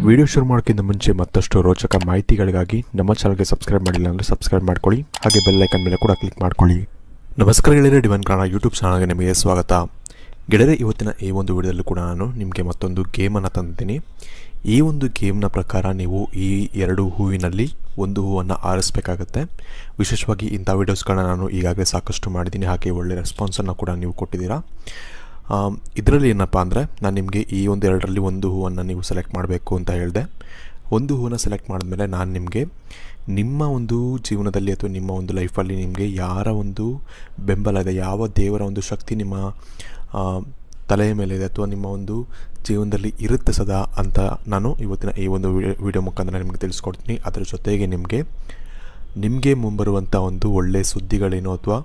Video ಶುರು ಮಾಡೋಕ್ಕಿಂತ ಮುಂಚೆ ಮತ್ತಷ್ಟು ರೋಚಕ ಮಾಹಿತಿಗಳಿಗಾಗಿ ನಮ್ಮ ಚಾನಲ್ಗೆ ಸಬ್ಸ್ಕ್ರೈಬ್ ಮಾಡಿಲ್ಲ ಅಂದರೆ ಸಬ್ಸ್ಕ್ರೈಬ್ ಮಾಡ್ಕೊಳ್ಳಿ, ಹಾಗೆ ಬೆಲ್ ಐಕನ್ ಮೇಲೆ ಕೂಡ ಕ್ಲಿಕ್ ಮಾಡ್ಕೊಳ್ಳಿ. ನಮಸ್ಕಾರ ಗೆಳೆಯರೆ, ಡಿವೈನ್ ಕನ್ನಡ ಯೂಟ್ಯೂಬ್ ಚಾನಲ್ಗೆ ನಿಮಗೆ ಸ್ವಾಗತ. ಗೆಳೆಯರೆ, ಇವತ್ತಿನ ಈ ಒಂದು ವಿಡಿಯೋದಲ್ಲೂ ಕೂಡ ನಾನು ನಿಮಗೆ ಮತ್ತೊಂದು ಗೇಮನ್ನು ತಂದಿದ್ದೀನಿ. ಈ ಒಂದು ಗೇಮ್ನ ಪ್ರಕಾರ ನೀವು ಈ ಎರಡು ಹೂವಿನಲ್ಲಿ ಒಂದು ಹೂವನ್ನು ಆರಿಸಬೇಕಾಗತ್ತೆ. ವಿಶೇಷವಾಗಿ ಇಂಥ ವೀಡಿಯೋಸ್ಗಳನ್ನ ನಾನು ಈಗಾಗಲೇ ಸಾಕಷ್ಟು ಮಾಡಿದ್ದೀನಿ, ಹಾಗೆ ಒಳ್ಳೆ ರೆಸ್ಪಾನ್ಸನ್ನು ಕೂಡ ನೀವು ಕೊಟ್ಟಿದ್ದೀರಾ. ಇದರಲ್ಲಿ ಏನಪ್ಪ ಅಂದರೆ, ನಾನು ನಿಮಗೆ ಈ ಒಂದು ಎರಡರಲ್ಲಿ ಒಂದು ಹೂವನ್ನು ನೀವು ಸೆಲೆಕ್ಟ್ ಮಾಡಬೇಕು ಅಂತ ಹೇಳಿದೆ. ಒಂದು ಹೂವನ್ನು ಸೆಲೆಕ್ಟ್ ಮಾಡಿದ್ಮೇಲೆ ನಾನು ನಿಮಗೆ ನಿಮ್ಮ ಒಂದು ಜೀವನದಲ್ಲಿ ಅಥವಾ ನಿಮ್ಮ ಒಂದು ಲೈಫಲ್ಲಿ ನಿಮಗೆ ಯಾರ ಒಂದು ಬೆಂಬಲ ಇದೆ, ಯಾವ ದೇವರ ಒಂದು ಶಕ್ತಿ ನಿಮ್ಮ ತಲೆಯ ಮೇಲೆ ಇದೆ ಅಥವಾ ನಿಮ್ಮ ಒಂದು ಜೀವನದಲ್ಲಿ ಇರುತ್ತೆ ಸದಾ ಅಂತ ನಾನು ಇವತ್ತಿನ ಈ ಒಂದು ವಿಡಿಯೋ ಮುಖಾಂತರ ನಿಮಗೆ ತಿಳಿಸ್ಕೊಡ್ತೀನಿ. ಅದರ ಜೊತೆಗೆ ನಿಮಗೆ ಮುಂಬರುವಂಥ ಒಂದು ಒಳ್ಳೆಯ ಸುದ್ದಿಗಳೇನು ಅಥವಾ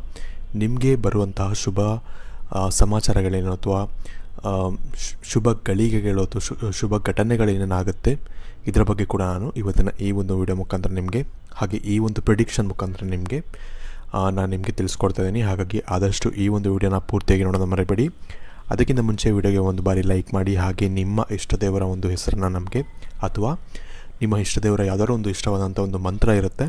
ನಿಮಗೆ ಬರುವಂತಹ ಶುಭ ಸಮಾಚಾರಗಳೇನು ಅಥವಾ ಶುಭ ಗಳಿಗೆಗಳು ಅಥವಾ ಶುಭ ಘಟನೆಗಳೇನೇನಾಗುತ್ತೆ ಇದರ ಬಗ್ಗೆ ಕೂಡ ನಾನು ಇವತ್ತಿನ ಈ ಒಂದು ವಿಡಿಯೋ ಮುಖಾಂತರ ನಿಮಗೆ, ಹಾಗೆ ಈ ಒಂದು ಪ್ರಿಡಿಕ್ಷನ್ ಮುಖಾಂತರ ನಾನು ನಿಮಗೆ ತಿಳಿಸ್ಕೊಡ್ತಾ ಇದ್ದೀನಿ. ಹಾಗಾಗಿ ಆದಷ್ಟು ಈ ಒಂದು ವಿಡಿಯೋನ ಪೂರ್ತಿಯಾಗಿ ನೋಡೋದು ಮರೆಯಬೇಡಿ. ಅದಕ್ಕಿಂತ ಮುಂಚೆ ವಿಡಿಯೋಗೆ ಒಂದು ಬಾರಿ ಲೈಕ್ ಮಾಡಿ, ಹಾಗೆ ನಿಮ್ಮ ಇಷ್ಟ ದೇವರ ಒಂದು ಹೆಸರನ್ನು ನಮಗೆ ಅಥವಾ ನಿಮ್ಮ ಇಷ್ಟ ದೇವರ ಯಾವುದಾದ್ರು ಒಂದು ಇಷ್ಟವಾದಂಥ ಒಂದು ಮಂತ್ರ ಇರುತ್ತೆ,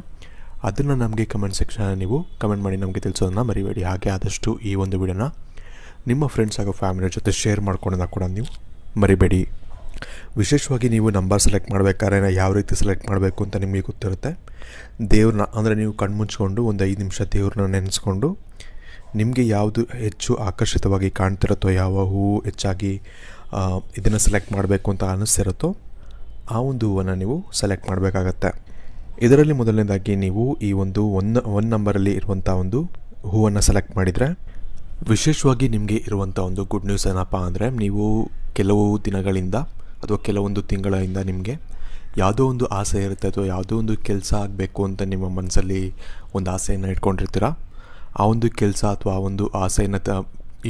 ಅದನ್ನು ನಮಗೆ ಕಮೆಂಟ್ ಸೆಕ್ಷನ್ ನೀವು ಕಮೆಂಟ್ ಮಾಡಿ ನಮಗೆ ತಿಳಿಸೋದನ್ನು ಮರಿಬೇಡಿ. ಹಾಗೆ ಆದಷ್ಟು ಈ ಒಂದು ವಿಡಿಯೋನ ನಿಮ್ಮ ಫ್ರೆಂಡ್ಸ್ ಹಾಗೂ ಫ್ಯಾಮಿಲಿ ಜೊತೆ ಶೇರ್ ಮಾಡ್ಕೊಳ್ಳೋದನ್ನ ಕೂಡ ನೀವು ಮರಿಬೇಡಿ. ವಿಶೇಷವಾಗಿ ನೀವು ನಂಬರ್ ಸೆಲೆಕ್ಟ್ ಮಾಡಬೇಕಾದ್ರೆ ಯಾವ ರೀತಿ ಸೆಲೆಕ್ಟ್ ಮಾಡಬೇಕು ಅಂತ ನಿಮಗೆ ಗೊತ್ತಿರುತ್ತೆ. ದೇವ್ರನ್ನ ಅಂದರೆ ನೀವು ಕಣ್ಮುಚ್ಕೊಂಡು ಒಂದು 5 ನಿಮಿಷ ದೇವ್ರನ್ನ ನೆನೆಸ್ಕೊಂಡು ನಿಮಗೆ ಯಾವುದು ಹೆಚ್ಚು ಆಕರ್ಷಿತವಾಗಿ ಕಾಣ್ತಿರುತ್ತೋ, ಯಾವ ಹೂವು ಹೆಚ್ಚಾಗಿ ಇದನ್ನು ಸೆಲೆಕ್ಟ್ ಮಾಡಬೇಕು ಅಂತ ಅನ್ನಿಸ್ತಿರುತ್ತೋ ಆ ಒಂದು ಹೂವನ್ನು ನೀವು ಸೆಲೆಕ್ಟ್ ಮಾಡಬೇಕಾಗತ್ತೆ. ಇದರಲ್ಲಿ ಮೊದಲನೇದಾಗಿ ನೀವು ಈ ಒಂದು ಒನ್ ನಂಬರಲ್ಲಿ ಇರುವಂಥ ಒಂದು ಹೂವನ್ನು ಸೆಲೆಕ್ಟ್ ಮಾಡಿದರೆ, ವಿಶೇಷವಾಗಿ ನಿಮಗೆ ಇರುವಂಥ ಒಂದು ಗುಡ್ ನ್ಯೂಸ್ ಏನಪ್ಪ ಅಂದರೆ, ನೀವು ಕೆಲವು ದಿನಗಳಿಂದ ಅಥವಾ ಕೆಲವೊಂದು ತಿಂಗಳಿಂದ ನಿಮಗೆ ಯಾವುದೋ ಒಂದು ಆಸೆ ಇರುತ್ತೆ ಅಥವಾ ಯಾವುದೋ ಒಂದು ಕೆಲಸ ಆಗಬೇಕು ಅಂತ ನಿಮ್ಮ ಮನಸ್ಸಲ್ಲಿ ಒಂದು ಆಸೆಯನ್ನು ಇಟ್ಕೊಂಡಿರ್ತೀರ. ಆ ಒಂದು ಕೆಲಸ ಅಥವಾ ಆ ಒಂದು ಆಸೆಯನ್ನು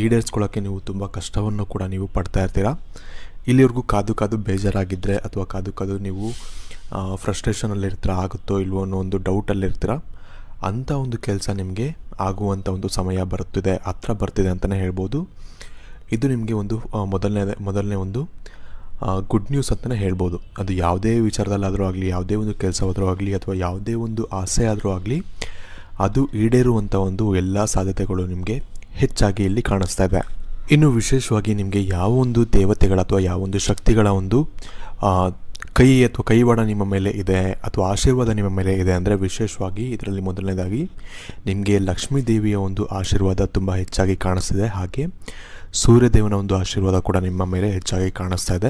ಈಡೇರಿಸ್ಕೊಳ್ಳೋಕ್ಕೆ ನೀವು ತುಂಬ ಕಷ್ಟವನ್ನು ಕೂಡ ನೀವು ಪಡ್ತಾ ಇರ್ತೀರ. ಇಲ್ಲಿವರೆಗೂ ಕಾದು ಬೇಜಾರಾಗಿದ್ದರೆ ಅಥವಾ ಕಾದು ನೀವು ಫ್ರಸ್ಟ್ರೇಷನಲ್ಲಿರ್ತೀರ, ಆಗುತ್ತೋ ಇಲ್ವೋ ಅನ್ನೋ ಒಂದು ಡೌಟಲ್ಲಿರ್ತೀರ. ಅಂಥ ಒಂದು ಕೆಲಸ ನಿಮಗೆ ಆಗುವಂಥ ಒಂದು ಸಮಯ ಹತ್ರ ಬರ್ತಿದೆ ಅಂತಲೇ ಹೇಳ್ಬೋದು. ಇದು ನಿಮಗೆ ಒಂದು ಮೊದಲನೇ ಒಂದು ಗುಡ್ ನ್ಯೂಸ್ ಅಂತಲೇ ಹೇಳ್ಬೋದು. ಅದು ಯಾವುದೇ ವಿಚಾರದಲ್ಲಾದರೂ ಆಗಲಿ, ಯಾವುದೇ ಒಂದು ಕೆಲಸವಾದರೂ ಆಗಲಿ ಅಥವಾ ಯಾವುದೇ ಒಂದು ಆಸೆ ಆದರೂ ಆಗಲಿ, ಅದು ಈಡೇರುವಂಥ ಒಂದು ಎಲ್ಲ ಸಾಧ್ಯತೆಗಳು ನಿಮಗೆ ಹೆಚ್ಚಾಗಿ ಇಲ್ಲಿ ಕಾಣಿಸ್ತಾ ಇದೆ. ಇನ್ನು ವಿಶೇಷವಾಗಿ ನಿಮಗೆ ಯಾವ ಒಂದು ದೇವತೆಗಳ ಅಥವಾ ಯಾವ ಒಂದು ಶಕ್ತಿಗಳ ಒಂದು ಕೈ ಅಥವಾ ಕೈವಾಡ ನಿಮ್ಮ ಮೇಲೆ ಇದೆ ಅಥವಾ ಆಶೀರ್ವಾದ ನಿಮ್ಮ ಮೇಲೆ ಇದೆ ಅಂದರೆ, ವಿಶೇಷವಾಗಿ ಇದರಲ್ಲಿ ಮೊದಲನೇದಾಗಿ ನಿಮಗೆ ಲಕ್ಷ್ಮೀ ದೇವಿಯ ಒಂದು ಆಶೀರ್ವಾದ ತುಂಬ ಹೆಚ್ಚಾಗಿ ಕಾಣಿಸ್ತಿದೆ. ಹಾಗೆ ಸೂರ್ಯದೇವನ ಒಂದು ಆಶೀರ್ವಾದ ಕೂಡ ನಿಮ್ಮ ಮೇಲೆ ಹೆಚ್ಚಾಗಿ ಕಾಣಿಸ್ತಾ ಇದೆ.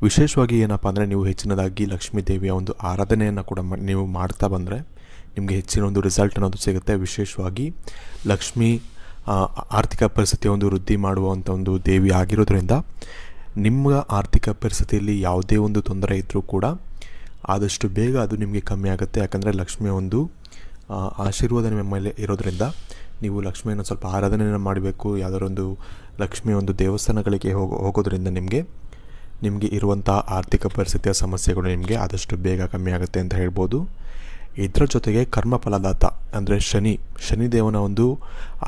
ವಿಶೇಷವಾಗಿ ಏನಪ್ಪ ಅಂದರೆ, ನೀವು ಹೆಚ್ಚಿನದಾಗಿ ಲಕ್ಷ್ಮೀ ದೇವಿಯ ಒಂದು ಆರಾಧನೆಯನ್ನು ಕೂಡ ನೀವು ಮಾಡ್ತಾ ಬಂದರೆ ನಿಮಗೆ ಹೆಚ್ಚಿನ ಒಂದು ರಿಸಲ್ಟ್ ಅನ್ನೋದು ಸಿಗುತ್ತೆ. ವಿಶೇಷವಾಗಿ ಲಕ್ಷ್ಮೀ ಆರ್ಥಿಕ ಪರಿಸ್ಥಿತಿಯ ಒಂದು ವೃದ್ಧಿ ಮಾಡುವಂಥ ಒಂದು ದೇವಿ ಆಗಿರೋದ್ರಿಂದ ನಿಮ್ಮ ಆರ್ಥಿಕ ಪರಿಸ್ಥಿತಿಯಲ್ಲಿ ಯಾವುದೇ ಒಂದು ತೊಂದರೆ ಇದ್ದರೂ ಕೂಡ ಆದಷ್ಟು ಬೇಗ ಅದು ನಿಮಗೆ ಕಮ್ಮಿ ಆಗುತ್ತೆ. ಯಾಕಂದರೆ ಲಕ್ಷ್ಮಿಯ ಒಂದು ಆಶೀರ್ವಾದ ನಿಮ್ಮ ಮೇಲೆ ಇರೋದ್ರಿಂದ ನೀವು ಲಕ್ಷ್ಮಿಯನ್ನು ಸ್ವಲ್ಪ ಆರಾಧನೆಯನ್ನು ಮಾಡಬೇಕು. ಯಾವುದಾದ್ರು ಒಂದು ಲಕ್ಷ್ಮಿಯ ಒಂದು ದೇವಸ್ಥಾನಗಳಿಗೆ ಹೋಗೋದ್ರಿಂದ ನಿಮಗೆ ಇರುವಂಥ ಆರ್ಥಿಕ ಪರಿಸ್ಥಿತಿಯ ಸಮಸ್ಯೆಗಳು ನಿಮಗೆ ಆದಷ್ಟು ಬೇಗ ಕಮ್ಮಿ ಆಗುತ್ತೆ ಅಂತ ಹೇಳ್ಬೋದು. ಇದರ ಜೊತೆಗೆ ಕರ್ಮಫಲದಾತ ಅಂದರೆ ಶನಿದೇವನ ಒಂದು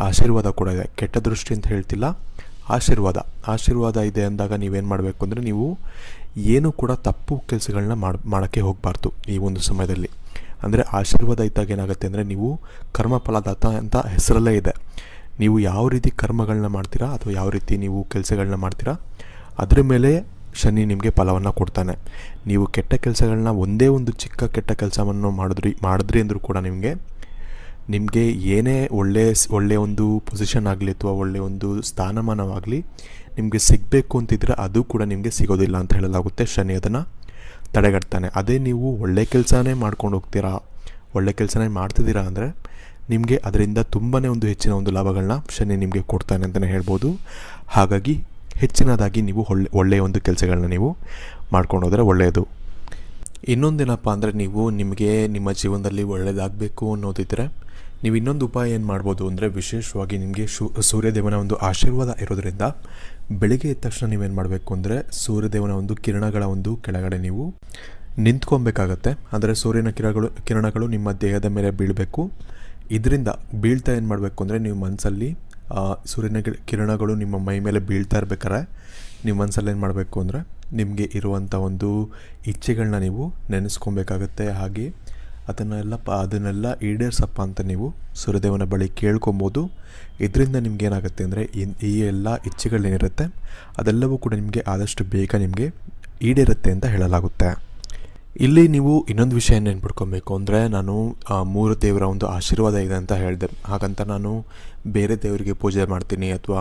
ಆಶೀರ್ವಾದ ಕೂಡ ಇದೆ. ಕೆಟ್ಟ ದೃಷ್ಟಿ ಅಂತ ಹೇಳ್ತಿಲ್ಲ, ಆಶೀರ್ವಾದ ಇದೆ ಅಂದಾಗ ನೀವೇನು ಮಾಡಬೇಕು ಅಂದರೆ, ನೀವು ಏನೂ ಕೂಡ ತಪ್ಪು ಕೆಲಸಗಳನ್ನ ಮಾಡೋಕ್ಕೆ ಹೋಗಬಾರ್ದು ಈ ಒಂದು ಸಮಯದಲ್ಲಿ. ಅಂದರೆ ಆಶೀರ್ವಾದ ಇದ್ದಾಗ ಏನಾಗುತ್ತೆ ಅಂದರೆ, ನೀವು ಕರ್ಮಫಲದಾತ ಅಂತ ಹೆಸರಲ್ಲೇ ಇದೆ. ನೀವು ಯಾವ ರೀತಿ ಕರ್ಮಗಳನ್ನ ಮಾಡ್ತೀರಾ ಅಥವಾ ಯಾವ ರೀತಿ ನೀವು ಕೆಲಸಗಳನ್ನ ಮಾಡ್ತೀರಾ ಅದರ ಮೇಲೆ ಶನಿ ನಿಮಗೆ ಫಲವನ್ನು ಕೊಡ್ತಾನೆ. ನೀವು ಕೆಟ್ಟ ಕೆಲಸಗಳನ್ನ ಒಂದೇ ಒಂದು ಚಿಕ್ಕ ಕೆಟ್ಟ ಕೆಲಸವನ್ನು ಮಾಡಿದ್ರಿ ಅಂದರೂ ಕೂಡ ನಿಮಗೆ ಏನೇ ಒಳ್ಳೆಯ ಒಂದು ಪೊಸಿಷನ್ ಆಗಲಿ ಅಥವಾ ಒಳ್ಳೆಯ ಒಂದು ಸ್ಥಾನಮಾನವಾಗಲಿ ನಿಮಗೆ ಸಿಗಬೇಕು ಅಂತಿದ್ರೆ ಅದು ಕೂಡ ನಿಮಗೆ ಸಿಗೋದಿಲ್ಲ ಅಂತ ಹೇಳಲಾಗುತ್ತೆ. ಶನಿ ಅದನ್ನು ತಡೆಗಟ್ತಾನೆ. ಅದೇ ನೀವು ಒಳ್ಳೆ ಕೆಲಸನೇ ಮಾಡ್ಕೊಂಡು ಹೋಗ್ತೀರಾ, ಒಳ್ಳೆ ಕೆಲಸನೇ ಮಾಡ್ತಿದ್ದೀರಾ ಅಂದರೆ ನಿಮಗೆ ಅದರಿಂದ ತುಂಬಾ ಒಂದು ಹೆಚ್ಚಿನ ಒಂದು ಲಾಭಗಳನ್ನ ಶನಿ ನಿಮಗೆ ಕೊಡ್ತಾನೆ ಅಂತಲೇ ಹೇಳ್ಬೋದು. ಹಾಗಾಗಿ ಹೆಚ್ಚಿನದಾಗಿ ನೀವು ಒಳ್ಳೆಯ ಒಂದು ಕೆಲಸಗಳನ್ನ ನೀವು ಮಾಡ್ಕೊಂಡು ಹೋದರೆ ಒಳ್ಳೆಯದು. ಇನ್ನೊಂದೇನಪ್ಪ ಅಂದರೆ, ನಿಮಗೆ ನಿಮ್ಮ ಜೀವನದಲ್ಲಿ ಒಳ್ಳೆಯದಾಗಬೇಕು ಅನ್ನೋದಿದ್ದರೆ ನೀವು ಇನ್ನೊಂದು ಉಪಾಯ ಏನು ಮಾಡ್ಬೋದು ಅಂದರೆ, ವಿಶೇಷವಾಗಿ ನಿಮಗೆ ಸೂರ್ಯದೇವನ ಒಂದು ಆಶೀರ್ವಾದ ಇರೋದ್ರಿಂದ ಬೆಳಿಗ್ಗೆ ಎದ್ದ ತಕ್ಷಣ ನೀವೇನು ಮಾಡಬೇಕು ಅಂದರೆ, ಸೂರ್ಯದೇವನ ಒಂದು ಕಿರಣಗಳ ಒಂದು ಕೆಳಗಡೆ ನೀವು ನಿಂತ್ಕೊಬೇಕಾಗತ್ತೆ. ಅಂದರೆ ಸೂರ್ಯನ ಕಿರಣಗಳು ನಿಮ್ಮ ದೇಹದ ಮೇಲೆ ಬೀಳಬೇಕು. ಇದರಿಂದ ಬೀಳ್ತಾ ಏನು ಮಾಡಬೇಕು ಅಂದರೆ, ನೀವು ಮನಸ್ಸಲ್ಲಿ ಸೂರ್ಯನ ಕಿರಣಗಳು ನಿಮ್ಮ ಮೈ ಮೇಲೆ ಬೀಳ್ತಾ ಇರ್ಬೇಕಾದ್ರೆ ನೀವು ಮನಸ್ಸಲ್ಲಿ ಏನು ಮಾಡಬೇಕು ಅಂದರೆ, ನಿಮಗೆ ಇರುವಂಥ ಒಂದು ಇಚ್ಛೆಗಳನ್ನ ನೀವು ನೆನೆಸ್ಕೊಬೇಕಾಗತ್ತೆ. ಹಾಗೆ ಅದನ್ನೆಲ್ಲ ಈಡೇರಿಸಪ್ಪ ಅಂತ ನೀವು ಸೂರ್ಯದೇವನ ಬಳಿ ಕೇಳ್ಕೊಬೋದು. ಇದರಿಂದ ನಿಮ್ಗೇನಾಗುತ್ತೆ ಅಂದರೆ ಈ ಎಲ್ಲ ಇಚ್ಛೆಗಳೇನಿರುತ್ತೆ ಅದೆಲ್ಲವೂ ಕೂಡ ನಿಮಗೆ ಆದಷ್ಟು ಬೇಗ ನಿಮಗೆ ಈಡೇರುತ್ತೆ ಅಂತ ಹೇಳಲಾಗುತ್ತೆ. ಇಲ್ಲಿ ನೀವು ಇನ್ನೊಂದು ವಿಷಯ ನೆನ್ಪಿಟ್ಕೊಬೇಕು ಅಂದರೆ, ನಾನು 3 ದೇವರ ಒಂದು ಆಶೀರ್ವಾದ ಇದೆ ಅಂತ ಹೇಳಿದೆ. ಹಾಗಂತ ನಾನು ಬೇರೆ ದೇವರಿಗೆ ಪೂಜೆ ಮಾಡ್ತೀನಿ ಅಥವಾ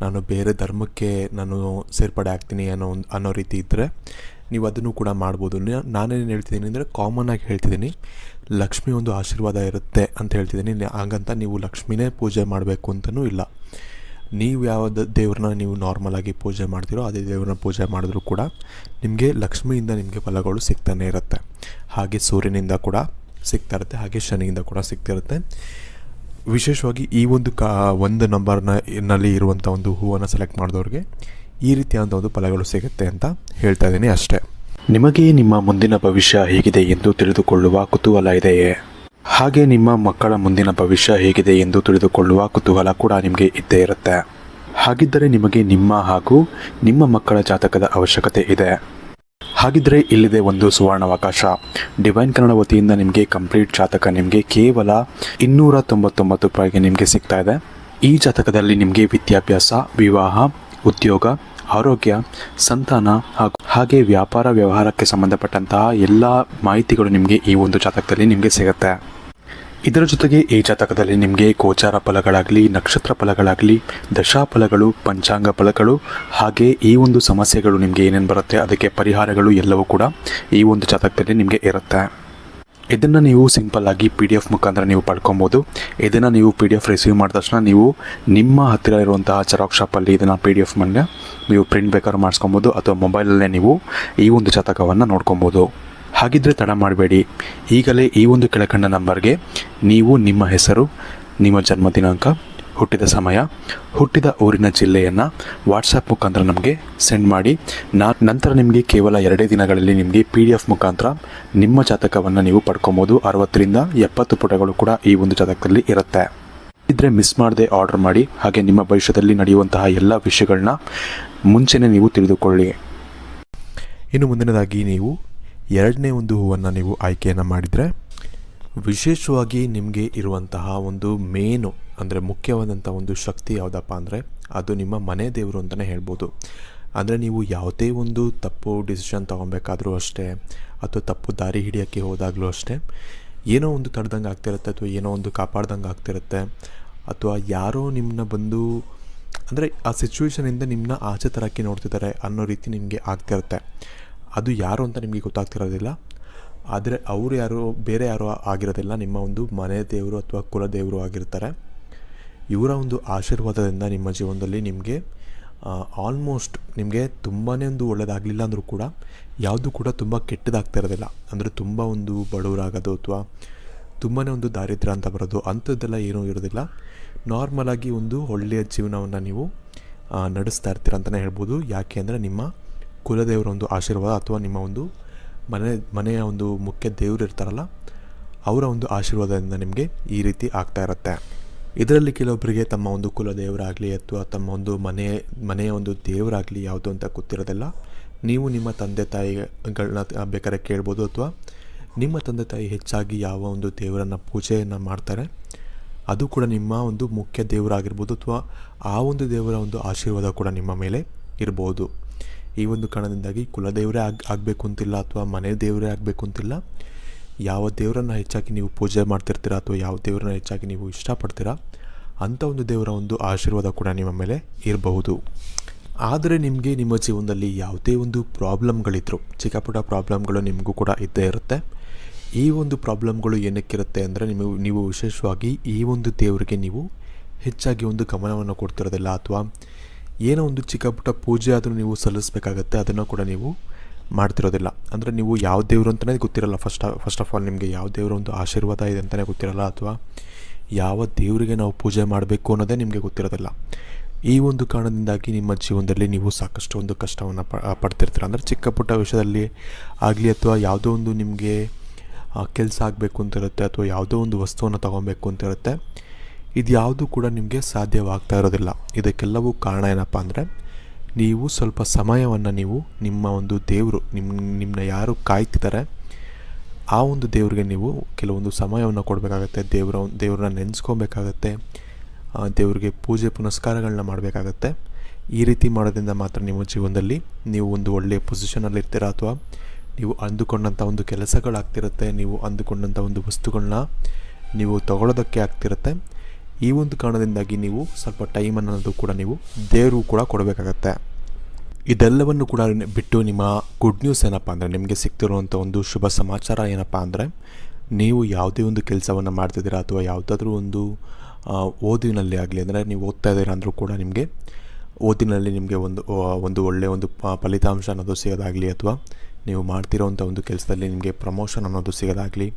ನಾನು ಬೇರೆ ಧರ್ಮಕ್ಕೆ ನಾನು ಸೇರ್ಪಡೆ ಆಗ್ತೀನಿ ಅನ್ನೋ ರೀತಿ ಇದ್ದರೆ ನೀವು ಅದನ್ನು ಕೂಡ ಮಾಡ್ಬೋದು. ನಾನೇನು ಹೇಳ್ತಿದ್ದೀನಿ ಅಂದರೆ, ಕಾಮನ್ನಾಗಿ ಹೇಳ್ತಿದ್ದೀನಿ, ಲಕ್ಷ್ಮಿ ಒಂದು ಆಶೀರ್ವಾದ ಇರುತ್ತೆ ಅಂತ ಹೇಳ್ತಿದ್ದೀನಿ. ಹಾಗಂತ ನೀವು ಲಕ್ಷ್ಮಿನೇ ಪೂಜೆ ಮಾಡಬೇಕು ಅಂತಲೂ ಇಲ್ಲ. ನೀವು ಯಾವ ದೇವ್ರನ್ನ ನೀವು ನಾರ್ಮಲಾಗಿ ಪೂಜೆ ಮಾಡ್ತೀರೋ ಅದೇ ದೇವ್ರನ್ನ ಪೂಜೆ ಮಾಡಿದ್ರೂ ಕೂಡ ನಿಮಗೆ ಲಕ್ಷ್ಮಿಯಿಂದ ನಿಮಗೆ ಫಲಗಳು ಸಿಗ್ತಾನೆ ಇರುತ್ತೆ. ಹಾಗೆ ಸೂರ್ಯನಿಂದ ಕೂಡ ಸಿಗ್ತಾ ಇರುತ್ತೆ, ಹಾಗೆ ಶನಿಯಿಂದ ಕೂಡ ಸಿಗ್ತಿರುತ್ತೆ. ವಿಶೇಷವಾಗಿ ಈ ಒಂದು ನಂಬರ್ನಲ್ಲಿ ಇರುವಂಥ ಒಂದು ಹೂವನ್ನು ಸೆಲೆಕ್ಟ್ ಮಾಡಿದವ್ರಿಗೆ ಈ ರೀತಿಯಾದ ಒಂದು ಫಲಗಳು ಸಿಗುತ್ತೆ ಅಂತ ಹೇಳ್ತಾ ಇದ್ದೀನಿ ಅಷ್ಟೇ. ನಿಮಗೆ ನಿಮ್ಮ ಮುಂದಿನ ಭವಿಷ್ಯ ಹೇಗಿದೆ ಎಂದು ತಿಳಿದುಕೊಳ್ಳುವ ಕುತೂಹಲ ಇದೆಯೇ? ಹಾಗೆ ನಿಮ್ಮ ಮಕ್ಕಳ ಮುಂದಿನ ಭವಿಷ್ಯ ಹೇಗಿದೆ ಎಂದು ತಿಳಿದುಕೊಳ್ಳುವ ಕುತೂಹಲ ಕೂಡ ನಿಮಗೆ ಇದ್ದೇ ಇರುತ್ತೆ. ಹಾಗಿದ್ದರೆ ನಿಮಗೆ ನಿಮ್ಮ ಹಾಗೂ ನಿಮ್ಮ ಮಕ್ಕಳ ಜಾತಕದ ಅವಶ್ಯಕತೆ ಇದೆ. ಹಾಗಿದ್ದರೆ ಇಲ್ಲಿದೆ ಒಂದು ಸುವರ್ಣಾವಕಾಶ. ಡಿವೈನ್ ಕನ್ನಡ ವತಿಯಿಂದ ನಿಮಗೆ ಕಂಪ್ಲೀಟ್ ಜಾತಕ ನಿಮಗೆ ಕೇವಲ 299 ರೂಪಾಯಿಗೆ ನಿಮಗೆ ಸಿಗ್ತಾ ಇದೆ. ಈ ಜಾತಕದಲ್ಲಿ ನಿಮಗೆ ವಿದ್ಯಾಭ್ಯಾಸ, ವಿವಾಹ, ಉದ್ಯೋಗ, ಆರೋಗ್ಯ, ಸಂತಾನ ಹಾಗೆ ವ್ಯಾಪಾರ ವ್ಯವಹಾರಕ್ಕೆ ಸಂಬಂಧಪಟ್ಟಂತಹ ಎಲ್ಲ ಮಾಹಿತಿಗಳು ನಿಮಗೆ ಈ ಒಂದು ಜಾತಕದಲ್ಲಿ ನಿಮಗೆ ಸಿಗುತ್ತೆ. ಇದರ ಜೊತೆಗೆ ಈ ಜಾತಕದಲ್ಲಿ ನಿಮಗೆ ಗೋಚಾರ ಫಲಗಳಾಗಲಿ, ನಕ್ಷತ್ರ ಫಲಗಳಾಗಲಿ, ದಶಾಫಲಗಳು, ಪಂಚಾಂಗ ಫಲಗಳು, ಹಾಗೆ ಈ ಒಂದು ಸಮಸ್ಯೆಗಳು ನಿಮಗೆ ಏನೇನು ಬರುತ್ತೆ ಅದಕ್ಕೆ ಪರಿಹಾರಗಳು ಎಲ್ಲವೂ ಕೂಡ ಈ ಒಂದು ಜಾತಕದಲ್ಲಿ ನಿಮಗೆ ಇರುತ್ತೆ. ಇದನ್ನು ನೀವು ಸಿಂಪಲ್ಲಾಗಿ PDF ಮುಖಾಂತರ ನೀವು ಪಡ್ಕೊಬೋದು. ಇದನ್ನು ನೀವು PDF ರಿಸೀವ್ ಮಾಡಿದ ತಕ್ಷಣ ನೀವು ನಿಮ್ಮ ಹತ್ತಿರ ಇರುವಂತಹ ಜೆರಾಕ್ಸ್ ಶಾಪಲ್ಲಿ ಇದನ್ನು PDF ಮೇಲೆ ನೀವು ಪ್ರಿಂಟ್ ಬೇಕಾದ್ರೂ ಮಾಡಿಸ್ಕೊಬೋದು ಅಥವಾ ಮೊಬೈಲಲ್ಲೇ ನೀವು ಈ ಒಂದು ಜಾತಕವನ್ನು ನೋಡ್ಕೊಬೋದು. ಹಾಗಿದ್ದರೆ ತಡ ಮಾಡಬೇಡಿ, ಈಗಲೇ ಈ ಒಂದು ಕೆಳಕಂಡ ನಂಬರ್ಗೆ ನೀವು ನಿಮ್ಮ ಹೆಸರು, ನಿಮ್ಮ ಜನ್ಮ ದಿನಾಂಕ, ಹುಟ್ಟಿದ ಸಮಯ, ಹುಟ್ಟಿದ ಊರಿನ ಜಿಲ್ಲೆಯನ್ನು ವಾಟ್ಸಪ್ ಮುಖಾಂತರ ನಮಗೆ ಸೆಂಡ್ ಮಾಡಿ. ನಂತರ ನಿಮಗೆ ಕೇವಲ 2 ದಿನಗಳಲ್ಲಿ ನಿಮಗೆ PDF ಮುಖಾಂತರ ನಿಮ್ಮ ಜಾತಕವನ್ನು ನೀವು ಪಡ್ಕೊಬೋದು. 60ರಿಂದ 70 ಪುಟಗಳು ಕೂಡ ಈ ಒಂದು ಜಾತಕದಲ್ಲಿ ಇರುತ್ತೆ. ಇದ್ರೆ ಮಿಸ್ ಮಾಡದೆ ಆರ್ಡರ್ ಮಾಡಿ. ಹಾಗೆ ನಿಮ್ಮ ಭವಿಷ್ಯದಲ್ಲಿ ನಡೆಯುವಂತಹ ಎಲ್ಲ ವಿಷಯಗಳನ್ನ ಮುಂಚೆನೇ ನೀವು ತಿಳಿದುಕೊಳ್ಳಿ. ಇನ್ನು ಮುಂದಿನದಾಗಿ ನೀವು 2ನೇ ಒಂದು ಹೂವನ್ನು ನೀವು ಆಯ್ಕೆಯನ್ನು ಮಾಡಿದರೆ, ವಿಶೇಷವಾಗಿ ನಿಮಗೆ ಇರುವಂತಹ ಒಂದು ಮೇನು ಅಂದರೆ ಮುಖ್ಯವಾದಂಥ ಒಂದು ಶಕ್ತಿ ಯಾವುದಪ್ಪ ಅಂದರೆ ಅದು ನಿಮ್ಮ ಮನೆ ದೇವರು ಅಂತಲೇ ಹೇಳ್ಬೋದು. ಅಂದರೆ ನೀವು ಯಾವುದೇ ಒಂದು ತಪ್ಪು ಡಿಸಿಷನ್ ತೊಗೊಬೇಕಾದ್ರೂ ಅಷ್ಟೇ ಅಥವಾ ತಪ್ಪು ದಾರಿ ಹಿಡಿಯೋಕ್ಕೆ ಹೋದಾಗಲೂ ಅಷ್ಟೇ, ಏನೋ ಒಂದು ತಡೆದಂಗೆ ಆಗ್ತಿರುತ್ತೆ ಅಥವಾ ಏನೋ ಒಂದು ಕಾಪಾಡ್ದಂಗೆ ಆಗ್ತಿರುತ್ತೆ ಅಥವಾ ಯಾರೋ ನಿಮ್ಮನ್ನ ಬಂದು ಅಂದರೆ ಆ ಸಿಚುವೇಷನಿಂದ ನಿಮ್ಮನ್ನ ಆಚೆ ತರೋಕ್ಕೆ ನೋಡ್ತಿದ್ದಾರೆ ಅನ್ನೋ ರೀತಿ ನಿಮಗೆ ಆಗ್ತಿರುತ್ತೆ. ಅದು ಯಾರು ಅಂತ ನಿಮಗೆ ಗೊತ್ತಾಗ್ತಿರೋದಿಲ್ಲ. ಆದರೆ ಅವರು ಯಾರೋ ಬೇರೆ ಯಾರೋ ಆಗಿರೋದಿಲ್ಲ, ನಿಮ್ಮ ಒಂದು ಮನೆ ದೇವರು ಅಥವಾ ಕುಲದೇವರು ಆಗಿರ್ತಾರೆ. ಇವರ ಒಂದು ಆಶೀರ್ವಾದದಿಂದ ನಿಮ್ಮ ಜೀವನದಲ್ಲಿ ನಿಮಗೆ ಆಲ್ಮೋಸ್ಟ್ ನಿಮಗೆ ತುಂಬಾ ಒಂದು ಒಳ್ಳೆಯದಾಗಲಿಲ್ಲ ಅಂದರೂ ಕೂಡ ಯಾವುದು ಕೂಡ ತುಂಬ ಕೆಟ್ಟದಾಗ್ತಾ ಇರೋದಿಲ್ಲ. ಅಂದರೆ ತುಂಬ ಒಂದು ಬಡವರಾಗೋದು ಅಥವಾ ತುಂಬಾ ಒಂದು ದಾರಿದ್ರ್ಯ ಅಂತ ಬರೋದು ಅಂಥದ್ದೆಲ್ಲ ಏನೂ ಇರೋದಿಲ್ಲ. ನಾರ್ಮಲಾಗಿ ಒಂದು ಒಳ್ಳೆಯ ಜೀವನವನ್ನು ನೀವು ನಡೆಸ್ತಾ ಇರ್ತೀರ ಅಂತಲೇ ಹೇಳ್ಬೋದು. ಯಾಕೆ ಅಂದರೆ ನಿಮ್ಮ ಕುಲದೇವರ ಒಂದು ಆಶೀರ್ವಾದ ಅಥವಾ ನಿಮ್ಮ ಒಂದು ಮನೆಯ ಒಂದು ಮುಖ್ಯ ದೇವರು ಇರ್ತಾರಲ್ಲ ಅವರ ಒಂದು ಆಶೀರ್ವಾದದಿಂದ ನಿಮಗೆ ಈ ರೀತಿ ಆಗ್ತಾ ಇರುತ್ತೆ. ಇದರಲ್ಲಿ ಕೆಲವೊಬ್ಬರಿಗೆ ತಮ್ಮ ಒಂದು ಕುಲದೇವರಾಗಲಿ ಅಥವಾ ತಮ್ಮ ಒಂದು ಮನೆಯ ಒಂದು ದೇವರಾಗಲಿ ಯಾವುದು ಅಂತ ಗೊತ್ತಿರೋದಿಲ್ಲ. ನೀವು ನಿಮ್ಮ ತಂದೆ ತಾಯಿಗಳನ್ನ ಬೇಕಾದ್ರೆ ಕೇಳ್ಬೋದು ಅಥವಾ ನಿಮ್ಮ ತಂದೆ ತಾಯಿ ಹೆಚ್ಚಾಗಿ ಯಾವ ಒಂದು ದೇವರನ್ನು ಪೂಜೆಯನ್ನು ಮಾಡ್ತಾರೆ ಅದು ಕೂಡ ನಿಮ್ಮ ಒಂದು ಮುಖ್ಯ ದೇವರಾಗಿರ್ಬೋದು ಅಥವಾ ಆ ಒಂದು ದೇವರ ಒಂದು ಆಶೀರ್ವಾದ ಕೂಡ ನಿಮ್ಮ ಮೇಲೆ ಇರ್ಬೋದು. ಈ ಒಂದು ಕಾರಣದಿಂದಾಗಿ ಕುಲದೇವರೇ ಆಗಬೇಕು ಅಂತಿಲ್ಲ ಅಥವಾ ಮನೆ ದೇವರೇ ಆಗಬೇಕು ಅಂತಿಲ್ಲ. ಯಾವ ದೇವರನ್ನು ಹೆಚ್ಚಾಗಿ ನೀವು ಪೂಜೆ ಮಾಡ್ತಿರ್ತೀರ ಅಥವಾ ಯಾವ ದೇವರನ್ನ ಹೆಚ್ಚಾಗಿ ನೀವು ಇಷ್ಟಪಡ್ತೀರಾ ಅಂಥ ಒಂದು ದೇವರ ಒಂದು ಆಶೀರ್ವಾದ ಕೂಡ ನಿಮ್ಮ ಮೇಲೆ ಇರಬಹುದು. ಆದರೆ ನಿಮಗೆ ನಿಮ್ಮ ಜೀವನದಲ್ಲಿ ಯಾವುದೇ ಒಂದು ಪ್ರಾಬ್ಲಮ್ಗಳಿದ್ರು, ಚಿಕ್ಕ ಪುಟ್ಟ ಪ್ರಾಬ್ಲಮ್ಗಳು ನಿಮಗೂ ಕೂಡ ಇದ್ದೇ ಇರುತ್ತೆ. ಈ ಒಂದು ಪ್ರಾಬ್ಲಮ್ಗಳು ಏನಕ್ಕಿರುತ್ತೆ ಅಂದರೆ ನೀವು ವಿಶೇಷವಾಗಿ ಈ ಒಂದು ದೇವರಿಗೆ ನೀವು ಹೆಚ್ಚಾಗಿ ಒಂದು ಗಮನವನ್ನು ಕೊಡ್ತಿರೋದಿಲ್ಲ ಅಥವಾ ಏನೋ ಒಂದು ಚಿಕ್ಕ ಪುಟ್ಟ ಪೂಜೆ ಆದರೂ ನೀವು ಸಲ್ಲಿಸಬೇಕಾಗತ್ತೆ, ಅದನ್ನು ಕೂಡ ನೀವು ಮಾಡ್ತಿರೋದಿಲ್ಲ. ಅಂದರೆ ನೀವು ಯಾವ ದೇವರು ಅಂತಲೇ ಗೊತ್ತಿರಲ್ಲ. ಫಸ್ಟ್ ಆಫ್ ಆಲ್ ನಿಮಗೆ ಯಾವ ದೇವರ ಒಂದು ಆಶೀರ್ವಾದ ಇದೆ ಅಂತಲೇ ಗೊತ್ತಿರಲ್ಲ ಅಥವಾ ಯಾವ ದೇವರಿಗೆ ನಾವು ಪೂಜೆ ಮಾಡಬೇಕು ಅನ್ನೋದೇ ನಿಮಗೆ ಗೊತ್ತಿರೋದಿಲ್ಲ. ಈ ಒಂದು ಕಾರಣದಿಂದಾಗಿ ನಿಮ್ಮ ಜೀವನದಲ್ಲಿ ನೀವು ಸಾಕಷ್ಟು ಒಂದು ಕಷ್ಟವನ್ನು ಪಡ್ತಿರ್ತೀರ. ಅಂದರೆ ಚಿಕ್ಕ ಪುಟ್ಟ ವಿಷಯದಲ್ಲಿ ಆಗಲಿ ಅಥವಾ ಯಾವುದೋ ಒಂದು ನಿಮಗೆ ಕೆಲಸ ಆಗಬೇಕು ಅಂತಿರುತ್ತೆ ಅಥವಾ ಯಾವುದೋ ಒಂದು ವಸ್ತುವನ್ನು ತೊಗೊಬೇಕು ಅಂತಿರುತ್ತೆ. ಇದು ಯಾವುದು ಕೂಡ ನಿಮಗೆ ಸಾಧ್ಯವಾಗ್ತಾ ಇರೋದಿಲ್ಲ. ಇದಕ್ಕೆಲ್ಲವೂ ಕಾರಣ ಏನಪ್ಪ ಅಂದರೆ ನೀವು ಸ್ವಲ್ಪ ಸಮಯವನ್ನು ನೀವು ನಿಮ್ಮ ಒಂದು ದೇವರು ನಿಮ್ಮನ್ನ ಯಾರು ಕಾಯ್ತಿದ್ದಾರೆ ಆ ಒಂದು ದೇವ್ರಿಗೆ ನೀವು ಕೆಲವೊಂದು ಸಮಯವನ್ನು ಕೊಡಬೇಕಾಗತ್ತೆ. ದೇವ್ರನ್ನ ನೆನೆಸ್ಕೊಬೇಕಾಗತ್ತೆ, ದೇವ್ರಿಗೆ ಪೂಜೆ ಪುನಸ್ಕಾರಗಳನ್ನ ಮಾಡಬೇಕಾಗತ್ತೆ. ಈ ರೀತಿ ಮಾಡೋದ್ರಿಂದ ಮಾತ್ರ ನಿಮ್ಮ ಜೀವನದಲ್ಲಿ ನೀವು ಒಂದು ಒಳ್ಳೆಯ ಪೊಸಿಷನಲ್ಲಿ ಇರ್ತೀರ, ಅಥವಾ ನೀವು ಅಂದುಕೊಂಡಂಥ ಒಂದು ಕೆಲಸಗಳಾಗ್ತಿರುತ್ತೆ, ನೀವು ಅಂದುಕೊಂಡಂಥ ಒಂದು ವಸ್ತುಗಳನ್ನ ನೀವು ತಗೊಳ್ಳೋದಕ್ಕೆ ಆಗ್ತಿರುತ್ತೆ. ಈ ಒಂದು ಕಾರಣದಿಂದಾಗಿ ನೀವು ಸ್ವಲ್ಪ ಟೈಮ್ ಅನ್ನೋದು ಕೂಡ ನೀವು ದೇವರು ಕೂಡ ಕೊಡಬೇಕಾಗತ್ತೆ. ಇದೆಲ್ಲವನ್ನು ಕೂಡ ಬಿಟ್ಟು ನಿಮ್ಮ ಗುಡ್ ನ್ಯೂಸ್ ಏನಪ್ಪ ಅಂದರೆ, ನಿಮಗೆ ಸಿಗ್ತಿರುವಂಥ ಒಂದು ಶುಭ ಸಮಾಚಾರ ಏನಪ್ಪ ಅಂದರೆ, ನೀವು ಯಾವುದೇ ಒಂದು ಕೆಲಸವನ್ನು ಮಾಡ್ತಿದ್ದೀರಾ ಅಥವಾ ಯಾವುದಾದ್ರೂ ಒಂದು ಓದಿನಲ್ಲಿ ಆಗಲಿ, ಅಂದರೆ ನೀವು ಓದ್ತಾ ಇದ್ದೀರಾ ಅಂದರೂ ಕೂಡ ನಿಮಗೆ ಓದಿನಲ್ಲಿ ನಿಮಗೆ ಒಂದು ಒಳ್ಳೆಯ ಒಂದು ಫಲಿತಾಂಶ ಅನ್ನೋದು ಸಿಗೋದಾಗಲಿ, ಅಥವಾ ನೀವು ಮಾಡ್ತಿರೋವಂಥ ಒಂದು ಕೆಲಸದಲ್ಲಿ ನಿಮಗೆ ಪ್ರಮೋಷನ್ ಅನ್ನೋದು ಸಿಗೋದಾಗಲಿ,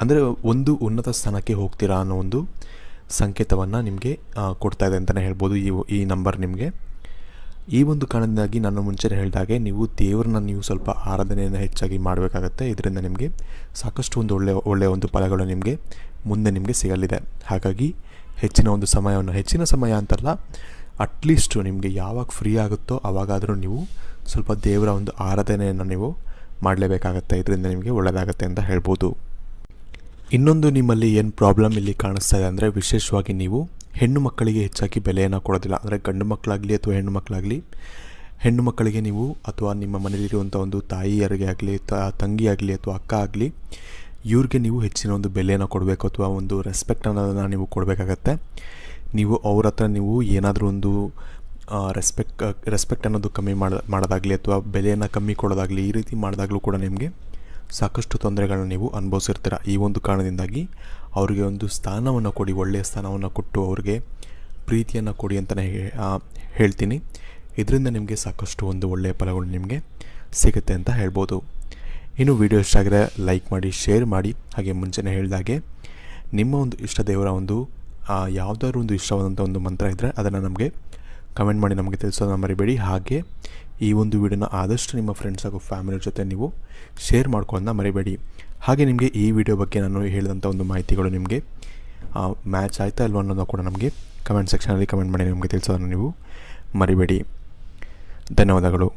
ಅಂದರೆ ಒಂದು ಉನ್ನತ ಸ್ಥಾನಕ್ಕೆ ಹೋಗ್ತೀರಾ ಅನ್ನೋ ಒಂದು ಸಂಕೇತವನ್ನು ನಿಮಗೆ ಕೊಡ್ತಾ ಇದೆ ಅಂತಲೇ ಹೇಳ್ಬೋದು ಈ ನಂಬರ್ ನಿಮಗೆ. ಈ ಒಂದು ಕಾರಣದಿಂದಾಗಿ ನಾನು ಮುಂಚೆನೇ ಹೇಳಿದಾಗೆ ನೀವು ದೇವ್ರನ್ನ ನೀವು ಸ್ವಲ್ಪ ಆರಾಧನೆಯನ್ನು ಹೆಚ್ಚಾಗಿ ಮಾಡಬೇಕಾಗತ್ತೆ. ಇದರಿಂದ ನಿಮಗೆ ಸಾಕಷ್ಟು ಒಂದು ಒಳ್ಳೆಯ ಒಂದು ಫಲಗಳು ನಿಮಗೆ ಮುಂದೆ ನಿಮಗೆ ಸಿಗಲಿದೆ. ಹಾಗಾಗಿ ಹೆಚ್ಚಿನ ಸಮಯ ಅಂತಲ್ಲ, ಅಟ್ಲೀಸ್ಟು ನಿಮಗೆ ಯಾವಾಗ ಫ್ರೀ ಆಗುತ್ತೋ ಆವಾಗಾದರೂ ನೀವು ಸ್ವಲ್ಪ ದೇವರ ಒಂದು ಆರಾಧನೆಯನ್ನು ನೀವು ಮಾಡಲೇಬೇಕಾಗತ್ತೆ. ಇದರಿಂದ ನಿಮಗೆ ಒಳ್ಳೆಯದಾಗತ್ತೆ ಅಂತ ಹೇಳ್ಬೋದು. ಇನ್ನೊಂದು ನಿಮ್ಮಲ್ಲಿ ಏನು ಪ್ರಾಬ್ಲಮ್ ಇಲ್ಲಿ ಕಾಣಿಸ್ತಾ ಇದೆ ಅಂದರೆ, ವಿಶೇಷವಾಗಿ ನೀವು ಹೆಣ್ಣು ಮಕ್ಕಳಿಗೆ ಹೆಚ್ಚಾಗಿ ಬೆಲೆಯನ್ನು ಕೊಡೋದಿಲ್ಲ. ಅಂದರೆ ಗಂಡು ಮಕ್ಕಳಾಗಲಿ ಅಥವಾ ಹೆಣ್ಣು ಮಕ್ಕಳಾಗಲಿ, ಹೆಣ್ಣು ಮಕ್ಕಳಿಗೆ ನೀವು ಅಥವಾ ನಿಮ್ಮ ಮನೆಯಲ್ಲಿರುವಂಥ ಒಂದು ತಾಯಿಯರಿಗೆ ಆಗಲಿ, ತಂಗಿ ಆಗಲಿ ಅಥವಾ ಅಕ್ಕ ಆಗಲಿ, ಇವ್ರಿಗೆ ನೀವು ಹೆಚ್ಚಿನ ಒಂದು ಬೆಲೆಯನ್ನು ಕೊಡಬೇಕು ಅಥವಾ ಒಂದು ರೆಸ್ಪೆಕ್ಟ್ ಅನ್ನೋದನ್ನು ನೀವು ಕೊಡಬೇಕಾಗತ್ತೆ. ನೀವು ಅವ್ರ ಹತ್ರ ನೀವು ಏನಾದರೂ ಒಂದು ರೆಸ್ಪೆಕ್ಟ್ ಅನ್ನೋದು ಕಮ್ಮಿ ಮಾಡೋದಾಗಲಿ ಅಥವಾ ಬೆಲೆಯನ್ನು ಕಮ್ಮಿ ಕೊಡೋದಾಗಲಿ, ಈ ರೀತಿ ಮಾಡಿದಾಗಲೂ ಕೂಡ ನಿಮಗೆ ಸಾಕಷ್ಟು ತೊಂದರೆಗಳನ್ನ ನೀವು ಅನುಭವಿಸಿರ್ತೀರ. ಈ ಒಂದು ಕಾರಣದಿಂದಾಗಿ ಅವರಿಗೆ ಒಂದು ಸ್ಥಾನವನ್ನು ಕೊಡಿ, ಒಳ್ಳೆಯ ಸ್ಥಾನವನ್ನು ಕೊಟ್ಟು ಅವ್ರಿಗೆ ಪ್ರೀತಿಯನ್ನು ಕೊಡಿ ಅಂತಲೇ ಹೇಳ್ತೀನಿ. ಇದರಿಂದ ನಿಮಗೆ ಸಾಕಷ್ಟು ಒಂದು ಒಳ್ಳೆಯ ಫಲಗಳು ನಿಮಗೆ ಸಿಗುತ್ತೆ ಅಂತ ಹೇಳ್ಬೋದು. ಇನ್ನು ವಿಡಿಯೋ ಇಷ್ಟ ಆಗಿದ್ರೆ ಲೈಕ್ ಮಾಡಿ, ಶೇರ್ ಮಾಡಿ. ಹಾಗೆ ಮುಂಚೆನೇ ಹೇಳಿದಾಗೆ ನಿಮ್ಮ ಒಂದು ಇಷ್ಟ ದೇವರ ಒಂದು ಯಾವುದಾದ್ರೂ ಒಂದು ಇಷ್ಟವಾದಂಥ ಒಂದು ಮಂತ್ರ ಇದ್ದರೆ ಅದನ್ನು ನಮಗೆ ಕಮೆಂಟ್ ಮಾಡಿ ನಮಗೆ ತಿಳಿಸೋದನ್ನ ಮರಿಬೇಡಿ. ಹಾಗೆ ಈ ಒಂದು ವಿಡಿಯೋನ ಆದಷ್ಟು ನಿಮ್ಮ ಫ್ರೆಂಡ್ಸ್ ಹಾಗೂ ಫ್ಯಾಮಿಲಿ ಜೊತೆ ನೀವು ಶೇರ್ ಮಾಡ್ಕೊಳ್ಳೋದನ್ನ ಮರಿಬೇಡಿ. ಹಾಗೆ ನಿಮಗೆ ಈ ವಿಡಿಯೋ ಬಗ್ಗೆ ನಾನು ಹೇಳಿದಂಥ ಒಂದು ಮಾಹಿತಿಗಳು ನಿಮಗೆ ಮ್ಯಾಚ್ ಆಯ್ತಾ ಇಲ್ವ ಅನ್ನೋದನ್ನು ಕೂಡ ನಮಗೆ ಕಮೆಂಟ್ ಸೆಕ್ಷನಲ್ಲಿ ಕಮೆಂಟ್ ಮಾಡಿ ನಮಗೆ ತಿಳಿಸೋದನ್ನು ನೀವು ಮರಿಬೇಡಿ. ಧನ್ಯವಾದಗಳು.